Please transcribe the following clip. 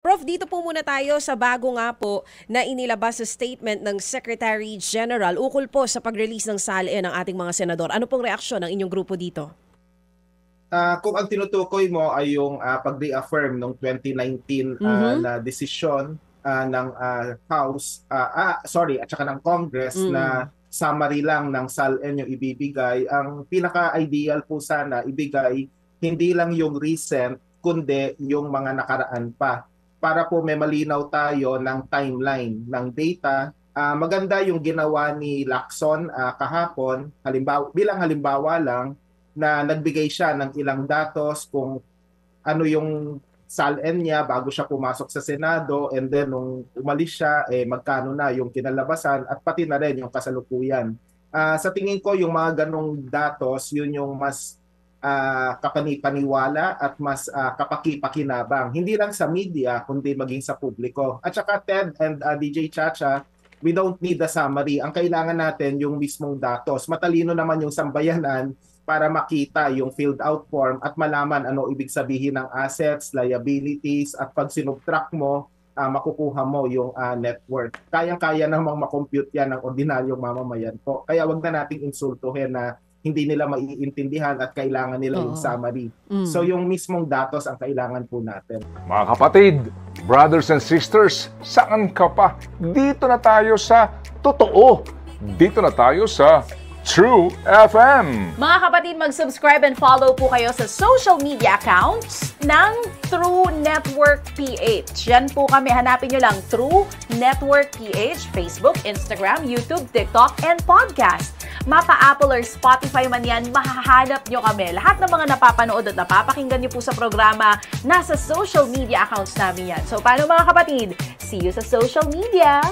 Prof, dito po muna tayo sa bago nga po na inilabas sa statement ng Secretary General ukol po sa pag-release ng SALE ng ating mga senador. Ano pong reaksyon ng inyong grupo dito? Kung ang tinutukoy mo ay yung pag-reaffirm ng 2019 na desisyon ng House, at saka ng Congress na summary lang ng SALN yung ibibigay, ang pinaka-ideal po sana ibigay hindi lang yung recent, kundi yung mga nakaraan pa. Para po may malinaw tayo ng timeline ng data. Maganda yung ginawa ni Lacson kahapon, bilang halimbawa lang, na nagbigay siya ng ilang datos kung ano yung SALN niya bago siya pumasok sa Senado, and then nung umalis siya, magkano na yung kinalabasan at pati na rin yung kasalukuyan. Sa tingin ko, yung mga ganong datos, yun yung mas kapanipaniwala at mas kapakipakinabang. Hindi lang sa media, kundi maging sa publiko. At saka Ted and DJ Chacha, we don't need a summary. Ang kailangan natin yung mismong datos. Matalino naman yung sambayanan para makita yung filled out form at malaman ano ibig sabihin ng assets, liabilities, at pag sinubtract mo, makukuha mo yung net worth. Kayang-kaya namang makompute yan ng ordinaryong mamamayan po. Kaya wag na nating insultuhin na hindi nila maiintindihan at kailangan nila yung summary. So yung mismong datos ang kailangan po natin. Mga kapatid, brothers and sisters, saan ka pa? Dito na tayo sa totoo. Dito na tayo sa True FM. Mga kapatid, mag-subscribe and follow po kayo sa social media accounts ng True Network PH. Yan po kami. Hanapin nyo lang True Network PH, Facebook, Instagram, YouTube, TikTok, and podcast. Mapa-Apple or Spotify man yan, mahahanap nyo kami. Lahat ng mga napapanood at napapakinggan nyo po sa programa, nasa social media accounts namin yan. So, paano mga kapatid? See you sa social media!